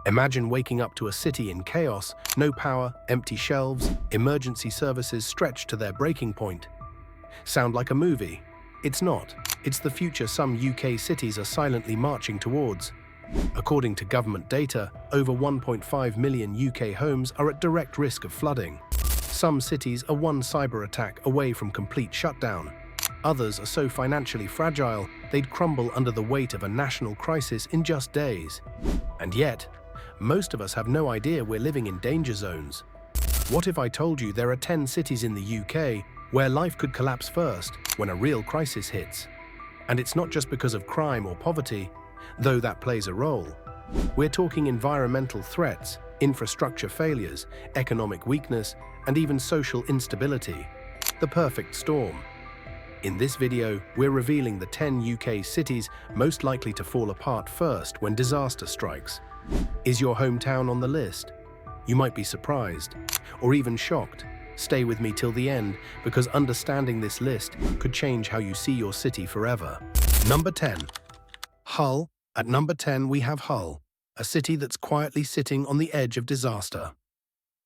Imagine waking up to a city in chaos, no power, empty shelves, emergency services stretched to their breaking point. Sound like a movie? It's not. It's the future some UK cities are silently marching towards. According to government data, over 1.5 million UK homes are at direct risk of flooding. Some cities are one cyber attack away from complete shutdown. Others are so financially fragile, they'd crumble under the weight of a national crisis in just days. And yet, most of us have no idea we're living in danger zones. What if I told you there are 10 cities in the UK where life could collapse first when a real crisis hits? And it's not just because of crime or poverty, though that plays a role. We're talking environmental threats, infrastructure failures, economic weakness, and even social instability. The perfect storm. In this video, we're revealing the 10 UK cities most likely to fall apart first when disaster strikes. Is your hometown on the list? You might be surprised, or even shocked. Stay with me till the end, because understanding this list could change how you see your city forever. Number 10. Hull. At number 10, we have Hull, a city that's quietly sitting on the edge of disaster.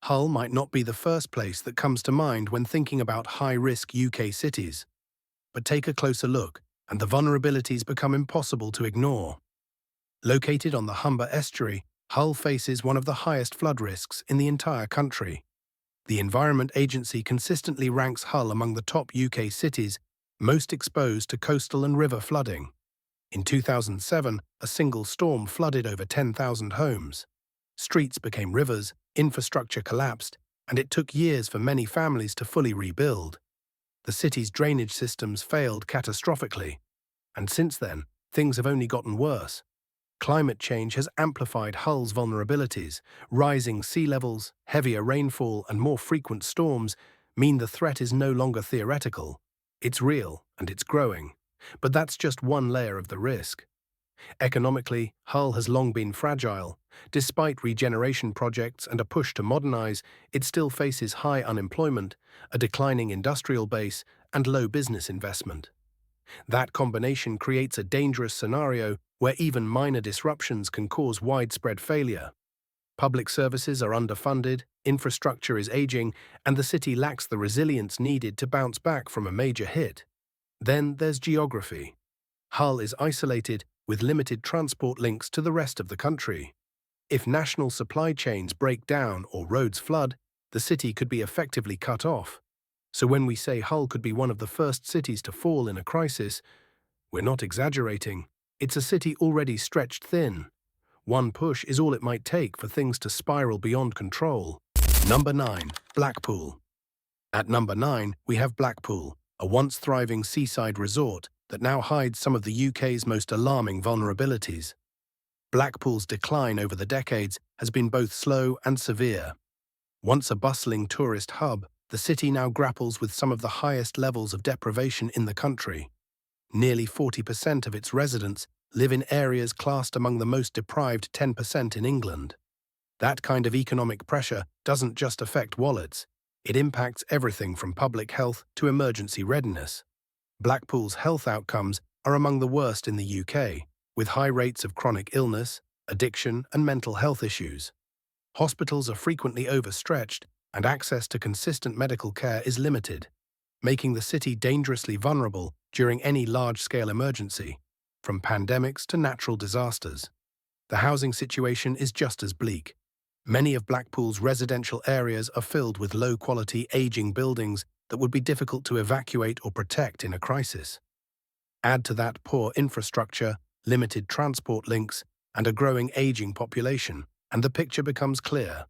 Hull might not be the first place that comes to mind when thinking about high-risk UK cities. But take a closer look, and the vulnerabilities become impossible to ignore. Located on the Humber estuary, Hull faces one of the highest flood risks in the entire country. The Environment Agency consistently ranks Hull among the top UK cities most exposed to coastal and river flooding. In 2007, a single storm flooded over 10,000 homes. Streets became rivers, infrastructure collapsed, and it took years for many families to fully rebuild. The city's drainage systems failed catastrophically, and since then, things have only gotten worse. Climate change has amplified Hull's vulnerabilities. Rising sea levels, heavier rainfall, and more frequent storms mean the threat is no longer theoretical. It's real, and it's growing. But that's just one layer of the risk. Economically, Hull has long been fragile. Despite regeneration projects and a push to modernize, it still faces high unemployment, a declining industrial base, and low business investment. That combination creates a dangerous scenario where even minor disruptions can cause widespread failure. Public services are underfunded, infrastructure is aging, and the city lacks the resilience needed to bounce back from a major hit. Then there's geography. Hull is isolated, with limited transport links to the rest of the country. If national supply chains break down or roads flood, the city could be effectively cut off. So when we say Hull could be one of the first cities to fall in a crisis, we're not exaggerating. It's a city already stretched thin. One push is all it might take for things to spiral beyond control. Number 9. Blackpool. At number 9, we have Blackpool, a once thriving seaside resort that now hides some of the UK's most alarming vulnerabilities. Blackpool's decline over the decades has been both slow and severe. Once a bustling tourist hub, the city now grapples with some of the highest levels of deprivation in the country. Nearly 40% of its residents live in areas classed among the most deprived 10% in England. That kind of economic pressure doesn't just affect wallets. It impacts everything from public health to emergency readiness. Blackpool's health outcomes are among the worst in the UK, with high rates of chronic illness, addiction, and mental health issues. Hospitals are frequently overstretched, and access to consistent medical care is limited, making the city dangerously vulnerable during any large-scale emergency, from pandemics to natural disasters. The housing situation is just as bleak. Many of Blackpool's residential areas are filled with low-quality, aging buildings that would be difficult to evacuate or protect in a crisis. Add to that poor infrastructure, limited transport links, and a growing aging population, and the picture becomes clear.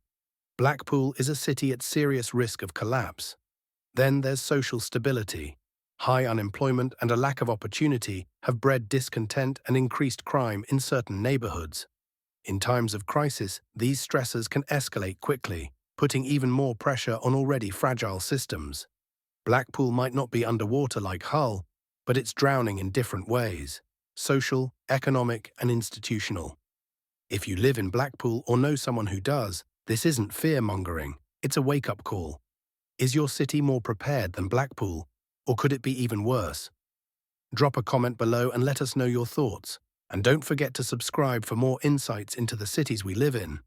Blackpool is a city at serious risk of collapse. Then there's social stability. High unemployment and a lack of opportunity have bred discontent and increased crime in certain neighbourhoods. In times of crisis, these stressors can escalate quickly, putting even more pressure on already fragile systems. Blackpool might not be underwater like Hull, but it's drowning in different ways: social, economic, and institutional. If you live in Blackpool or know someone who does, this isn't fear-mongering, it's a wake-up call. Is your city more prepared than Blackpool, or could it be even worse? Drop a comment below and let us know your thoughts. And don't forget to subscribe for more insights into the cities we live in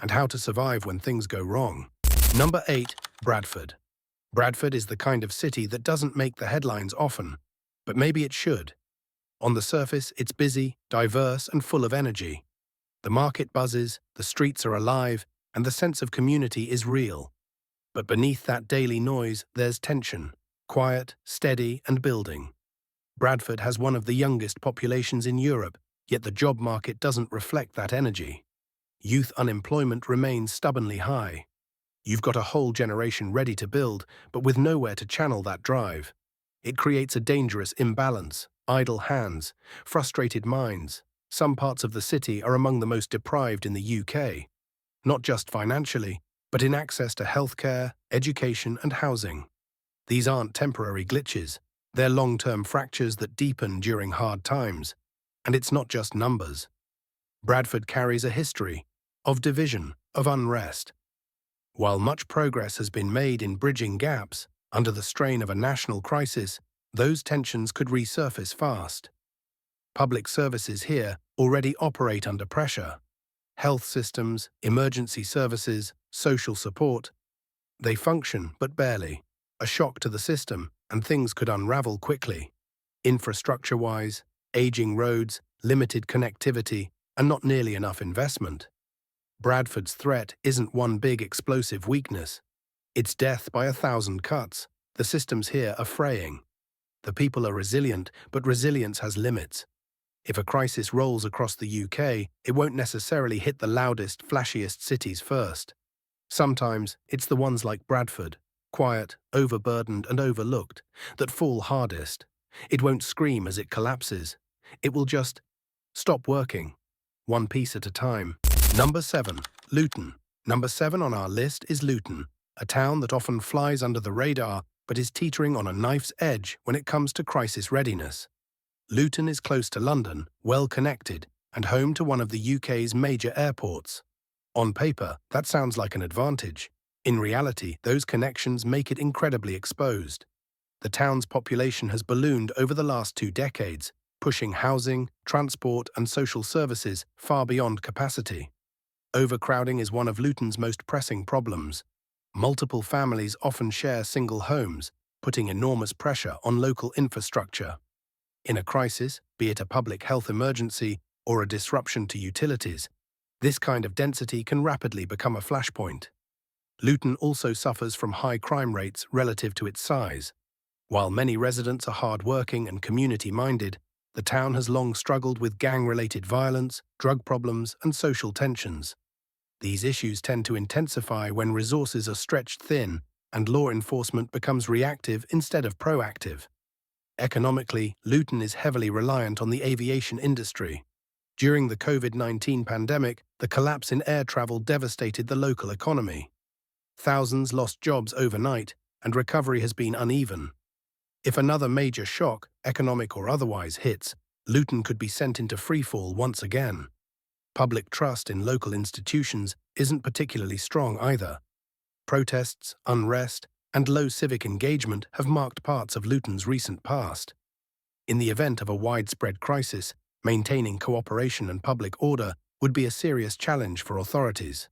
and how to survive when things go wrong. Number 8. Bradford. Bradford is the kind of city that doesn't make the headlines often, but maybe it should. On the surface, it's busy, diverse, and full of energy. The market buzzes, the streets are alive, and the sense of community is real. But beneath that daily noise, there's tension, quiet, steady, and building. Bradford has one of the youngest populations in Europe, yet the job market doesn't reflect that energy. Youth unemployment remains stubbornly high. You've got a whole generation ready to build, but with nowhere to channel that drive. It creates a dangerous imbalance, idle hands, frustrated minds. Some parts of the city are among the most deprived in the UK, not just financially, but in access to healthcare, education, and housing. These aren't temporary glitches. They're long-term fractures that deepen during hard times. And it's not just numbers. Bradford carries a history of division, of unrest. While much progress has been made in bridging gaps, under the strain of a national crisis, those tensions could resurface fast. Public services here already operate under pressure. Health systems, emergency services, social support. They function, but barely. A shock to the system, and things could unravel quickly. Infrastructure-wise, aging roads, limited connectivity, and not nearly enough investment. Bradford's threat isn't one big explosive weakness. It's death by 1,000 cuts. The systems here are fraying. The people are resilient, but resilience has limits. If a crisis rolls across the UK, it won't necessarily hit the loudest, flashiest cities first. Sometimes it's the ones like Bradford, quiet, overburdened and overlooked, that fall hardest. It won't scream as it collapses. It will just stop working, one piece at a time. Number 7. Luton. Number 7 on our list is Luton, a town that often flies under the radar but is teetering on a knife's edge when it comes to crisis readiness. Luton is close to London, well connected, and home to one of the UK's major airports. On paper, that sounds like an advantage. In reality, those connections make it incredibly exposed. The town's population has ballooned over the last 2 decades, pushing housing, transport, and social services far beyond capacity. Overcrowding is one of Luton's most pressing problems. Multiple families often share single homes, putting enormous pressure on local infrastructure. In a crisis, be it a public health emergency or a disruption to utilities, this kind of density can rapidly become a flashpoint. Luton also suffers from high crime rates relative to its size. While many residents are hard-working and community-minded, the town has long struggled with gang-related violence, drug problems, and social tensions. These issues tend to intensify when resources are stretched thin and law enforcement becomes reactive instead of proactive. Economically, Luton is heavily reliant on the aviation industry. During the COVID-19 pandemic, the collapse in air travel devastated the local economy. Thousands lost jobs overnight, and recovery has been uneven. If another major shock, economic or otherwise, hits, Luton could be sent into freefall once again. Public trust in local institutions isn't particularly strong either. Protests, unrest, and low civic engagement have marked parts of Luton's recent past. In the event of a widespread crisis, maintaining cooperation and public order would be a serious challenge for authorities.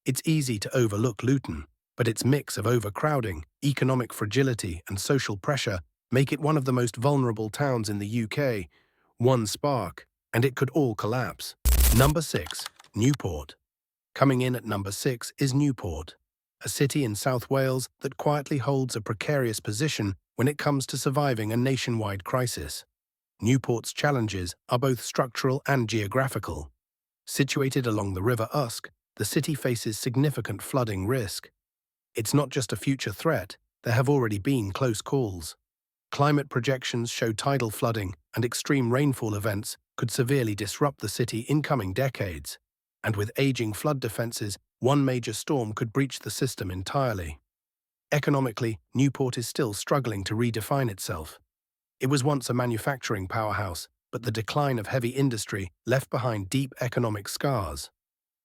It's easy to overlook Luton, but its mix of overcrowding, economic fragility, and social pressure make it one of the most vulnerable towns in the UK. One spark, and it could all collapse. Number 6. Newport. Coming in at number 6 is Newport, a city in South Wales that quietly holds a precarious position when it comes to surviving a nationwide crisis. Newport's challenges are both structural and geographical. Situated along the River Usk, the city faces significant flooding risk. It's not just a future threat, there have already been close calls. Climate projections show tidal flooding and extreme rainfall events could severely disrupt the city in coming decades. And with aging flood defenses, one major storm could breach the system entirely. Economically, Newport is still struggling to redefine itself. It was once a manufacturing powerhouse, but the decline of heavy industry left behind deep economic scars.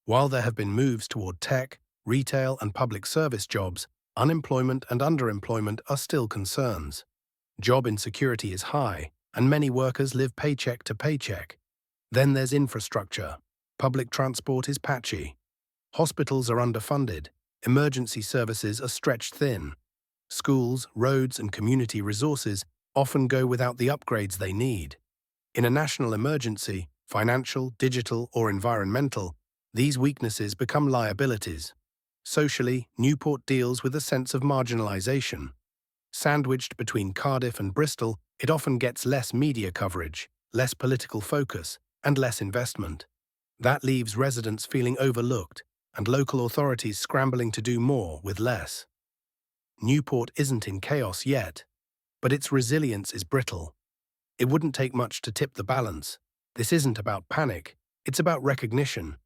While there have been moves toward tech, retail, and public service jobs, unemployment and underemployment are still concerns. Job insecurity is high, and many workers live paycheck to paycheck. Then there's infrastructure. Public transport is patchy. Hospitals are underfunded. Emergency services are stretched thin. Schools, roads, and community resources often go without the upgrades they need. In a national emergency, financial, digital, or environmental, these weaknesses become liabilities. Socially, Newport deals with a sense of marginalization. Sandwiched between Cardiff and Bristol, it often gets less media coverage, less political focus, and less investment. That leaves residents feeling overlooked, and local authorities scrambling to do more with less. Newport isn't in chaos yet, but its resilience is brittle. It wouldn't take much to tip the balance. This isn't about panic, it's about recognition.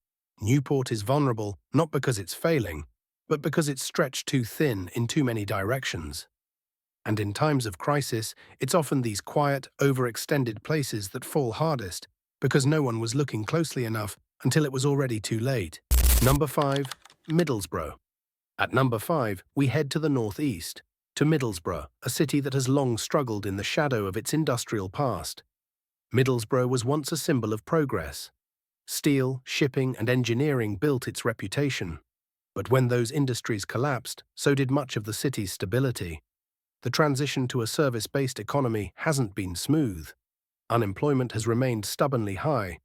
Newport is vulnerable not because it's failing, but because it's stretched too thin in too many directions. And in times of crisis, it's often these quiet, overextended places that fall hardest, because no one was looking closely enough until it was already too late. Number 5. Middlesbrough. At number 5, we head to the northeast, to Middlesbrough, a city that has long struggled in the shadow of its industrial past. Middlesbrough was once a symbol of progress. Steel, shipping, and engineering built its reputation. But when those industries collapsed, so did much of the city's stability. The transition to a service-based economy hasn't been smooth. Unemployment has remained stubbornly high,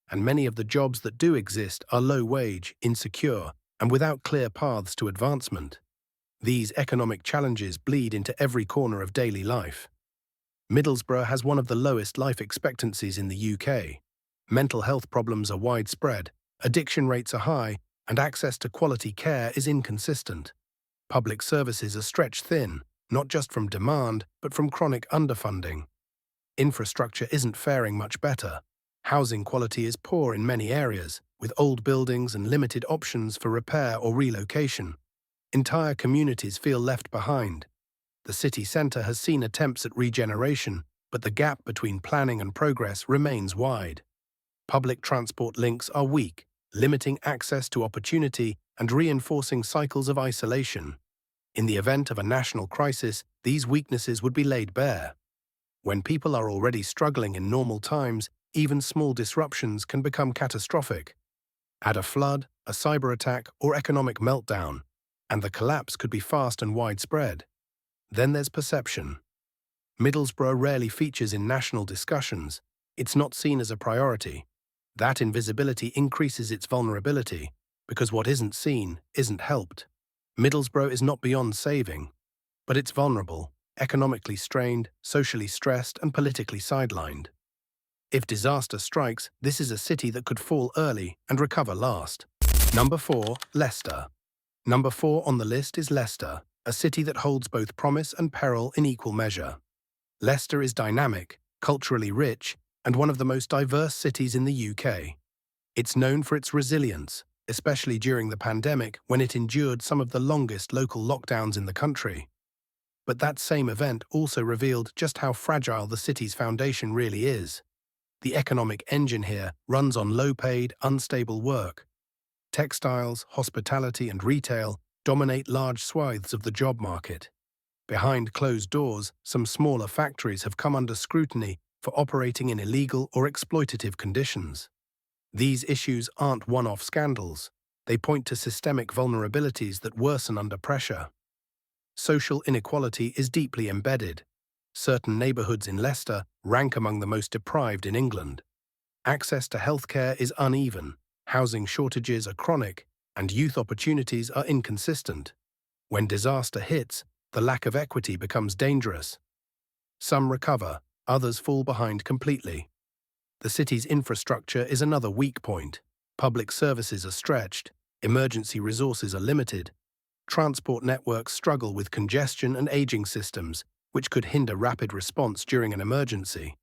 and many of the jobs that do exist are low-wage, insecure, and without clear paths to advancement. These economic challenges bleed into every corner of daily life. Middlesbrough has one of the lowest life expectancies in the UK. Mental health problems are widespread, addiction rates are high, and access to quality care is inconsistent. Public services are stretched thin, not just from demand, but from chronic underfunding. Infrastructure isn't faring much better. Housing quality is poor in many areas, with old buildings and limited options for repair or relocation. Entire communities feel left behind. The city centre has seen attempts at regeneration, but the gap between planning and progress remains wide. Public transport links are weak, limiting access to opportunity and reinforcing cycles of isolation. In the event of a national crisis, these weaknesses would be laid bare. When people are already struggling in normal times, even small disruptions can become catastrophic. Add a flood, a cyber attack, or economic meltdown, and the collapse could be fast and widespread. Then there's perception. Middlesbrough rarely features in national discussions. It's not seen as a priority. That invisibility increases its vulnerability, because what isn't seen isn't helped. Middlesbrough is not beyond saving, but it's vulnerable, economically strained, socially stressed, and politically sidelined. If disaster strikes, this is a city that could fall early and recover last. Number 4. Leicester. Number 4 on the list is Leicester, a city that holds both promise and peril in equal measure. Leicester is dynamic, culturally rich, and one of the most diverse cities in the UK. It's known for its resilience, especially during the pandemic when it endured some of the longest local lockdowns in the country. But that same event also revealed just how fragile the city's foundation really is. The economic engine here runs on low-paid, unstable work. Textiles, hospitality, and retail dominate large swathes of the job market. Behind closed doors, some smaller factories have come under scrutiny for operating in illegal or exploitative conditions. These issues aren't one-off scandals. They point to systemic vulnerabilities that worsen under pressure. Social inequality is deeply embedded. Certain neighbourhoods in Leicester rank among the most deprived in England. Access to healthcare is uneven, housing shortages are chronic, and youth opportunities are inconsistent. When disaster hits, the lack of equity becomes dangerous. Some recover, others fall behind completely. The city's infrastructure is another weak point. Public services are stretched, emergency resources are limited. Transport networks struggle with congestion and aging systems, which could hinder rapid response during an emergency.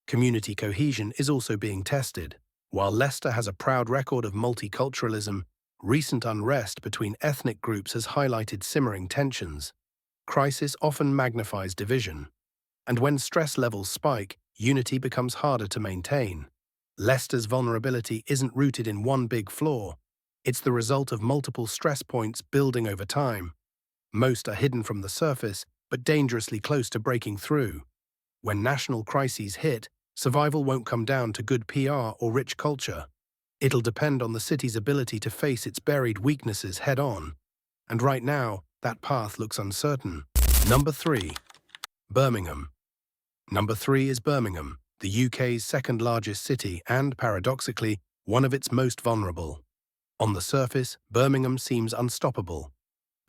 Community cohesion is also being tested. While Leicester has a proud record of multiculturalism, recent unrest between ethnic groups has highlighted simmering tensions. Crisis often magnifies division. And when stress levels spike, unity becomes harder to maintain. Leicester's vulnerability isn't rooted in one big flaw. It's the result of multiple stress points building over time. Most are hidden from the surface, but dangerously close to breaking through. When national crises hit, Survival won't come down to good PR or rich culture. It'll depend on the city's ability to face its buried weaknesses head-on. And right now, that path looks uncertain. Number 3. Birmingham. Number 3 is Birmingham, the UK's second largest city and, paradoxically, one of its most vulnerable. On the surface, Birmingham seems unstoppable.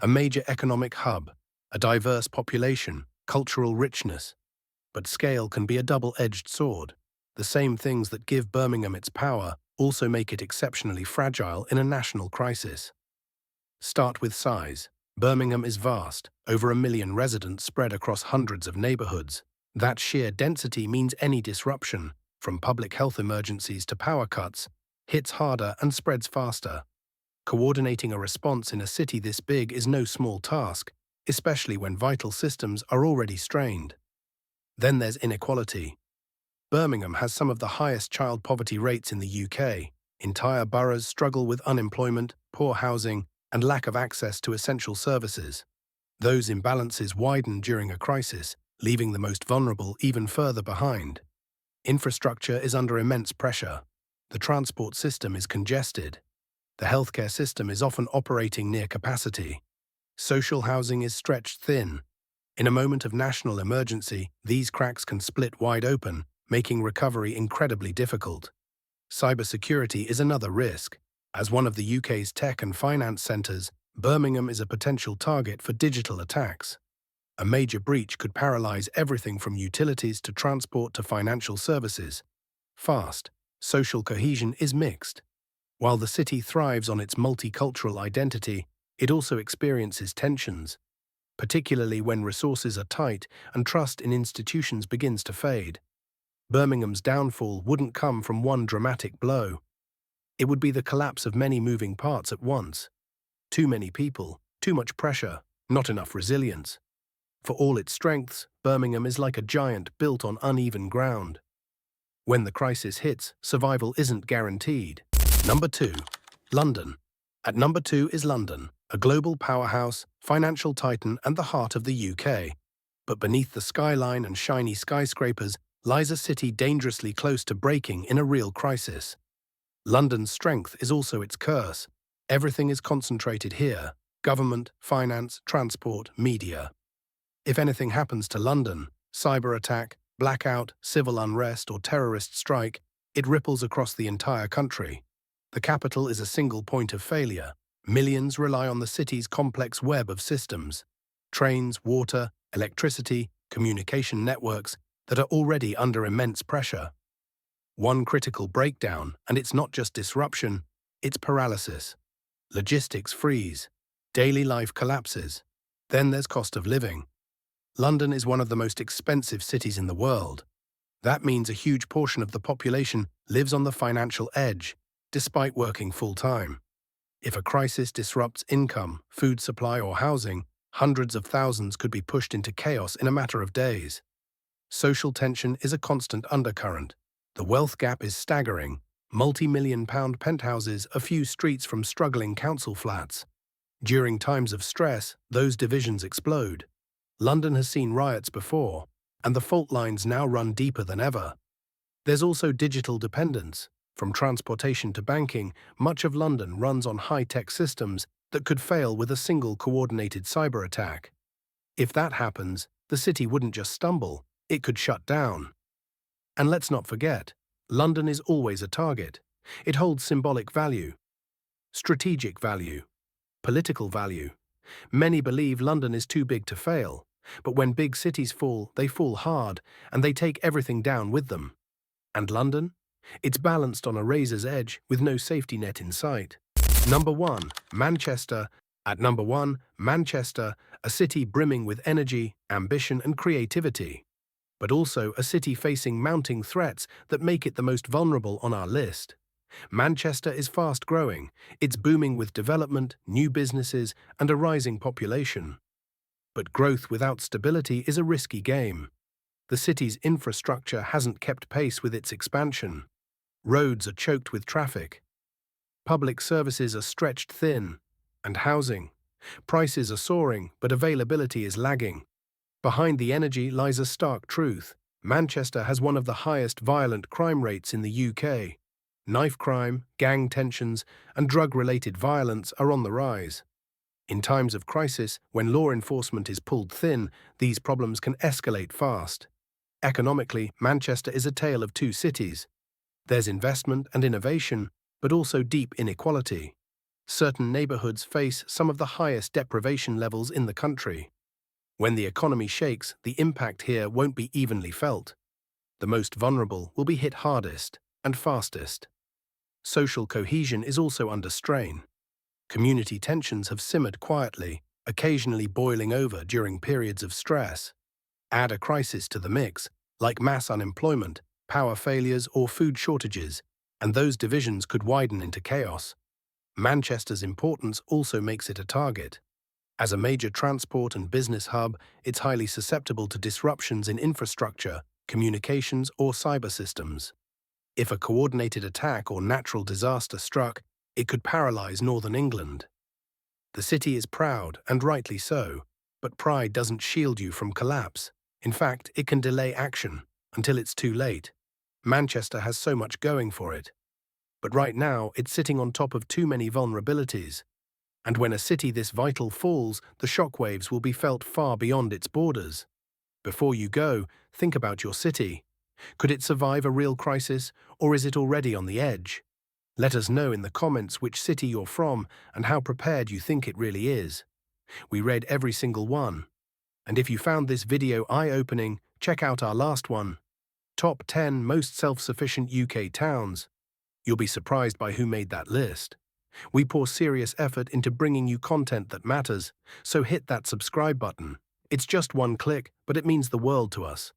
A major economic hub, a diverse population, cultural richness. But scale can be a double-edged sword. The same things that give Birmingham its power also make it exceptionally fragile in a national crisis. Start with size. Birmingham is vast, over 1 million residents spread across hundreds of neighborhoods. That sheer density means any disruption, from public health emergencies to power cuts, hits harder and spreads faster. Coordinating a response in a city this big is no small task, especially when vital systems are already strained. Then there's inequality. Birmingham has some of the highest child poverty rates in the UK. Entire boroughs struggle with unemployment, poor housing, and lack of access to essential services. Those imbalances widen during a crisis, leaving the most vulnerable even further behind. Infrastructure is under immense pressure. The transport system is congested. The healthcare system is often operating near capacity. Social housing is stretched thin. In a moment of national emergency, these cracks can split wide open, making recovery incredibly difficult. Cybersecurity is another risk. As one of the UK's tech and finance centres, Birmingham is a potential target for digital attacks. A major breach could paralyse everything from utilities to transport to financial services. Fast, social cohesion is mixed. While the city thrives on its multicultural identity, it also experiences tensions, particularly when resources are tight and trust in institutions begins to fade. Birmingham's downfall wouldn't come from one dramatic blow. It would be the collapse of many moving parts at once. Too many people, too much pressure, not enough resilience. For all its strengths, Birmingham is like a giant built on uneven ground. When the crisis hits, survival isn't guaranteed. Number 2. London. At number 2 is London, a global powerhouse, financial titan and the heart of the UK. But beneath the skyline and shiny skyscrapers lies a city dangerously close to breaking in a real crisis. London's strength is also its curse. Everything is concentrated here: government, finance, transport, media. If anything happens to London, cyber attack, blackout, civil unrest or terrorist strike, it ripples across the entire country. The capital is a single point of failure. Millions rely on the city's complex web of systems: trains, water, electricity, communication networks that are already under immense pressure. One critical breakdown, and it's not just disruption, it's paralysis. Logistics freeze. Daily life collapses. Then there's cost of living. London is one of the most expensive cities in the world. That means a huge portion of the population lives on the financial edge, despite working full-time. If a crisis disrupts income, food supply or housing, hundreds of thousands could be pushed into chaos in a matter of days. Social tension is a constant undercurrent. The wealth gap is staggering. Multi-million-pound penthouses a few streets from struggling council flats. During times of stress, those divisions explode. London has seen riots before, and the fault lines now run deeper than ever. There's also digital dependence. From transportation to banking, much of London runs on high-tech systems that could fail with a single coordinated cyber attack. If that happens, the city wouldn't just stumble, it could shut down. And let's not forget, London is always a target. It holds symbolic value, strategic value, political value. Many believe London is too big to fail, but when big cities fall, they fall hard, and they take everything down with them. And London? It's balanced on a razor's edge with no safety net in sight. Number 1. Manchester. At number 1, Manchester, a city brimming with energy, ambition and creativity, but also a city facing mounting threats that make it the most vulnerable on our list. Manchester is fast-growing. It's booming with development, new businesses, and a rising population. But growth without stability is a risky game. The city's infrastructure hasn't kept pace with its expansion. Roads are choked with traffic. Public services are stretched thin. And housing. Prices are soaring, but availability is lagging. Behind the energy lies a stark truth. Manchester has one of the highest violent crime rates in the UK. Knife crime, gang tensions, and drug-related violence are on the rise. In times of crisis, when law enforcement is pulled thin, these problems can escalate fast. Economically, Manchester is a tale of two cities. There's investment and innovation, but also deep inequality. Certain neighbourhoods face some of the highest deprivation levels in the country. When the economy shakes, the impact here won't be evenly felt. The most vulnerable will be hit hardest and fastest. Social cohesion is also under strain. Community tensions have simmered quietly, occasionally boiling over during periods of stress. Add a crisis to the mix, like mass unemployment, power failures, or food shortages, and those divisions could widen into chaos. Manchester's importance also makes it a target. As a major transport and business hub, it's highly susceptible to disruptions in infrastructure, communications, or cyber systems. If a coordinated attack or natural disaster struck, it could paralyze northern England. The city is proud, and rightly so, but pride doesn't shield you from collapse. In fact, it can delay action until it's too late. Manchester has so much going for it. But right now, it's sitting on top of too many vulnerabilities. And when a city this vital falls, the shockwaves will be felt far beyond its borders. Before you go, think about your city. Could it survive a real crisis, or is it already on the edge? Let us know in the comments which city you're from and how prepared you think it really is. We read every single one. And if you found this video eye-opening, check out our last one. Top 10 Most Self-Sufficient UK Towns. You'll be surprised by who made that list. We pour serious effort into bringing you content that matters, so hit that subscribe button. It's just one click, but it means the world to us.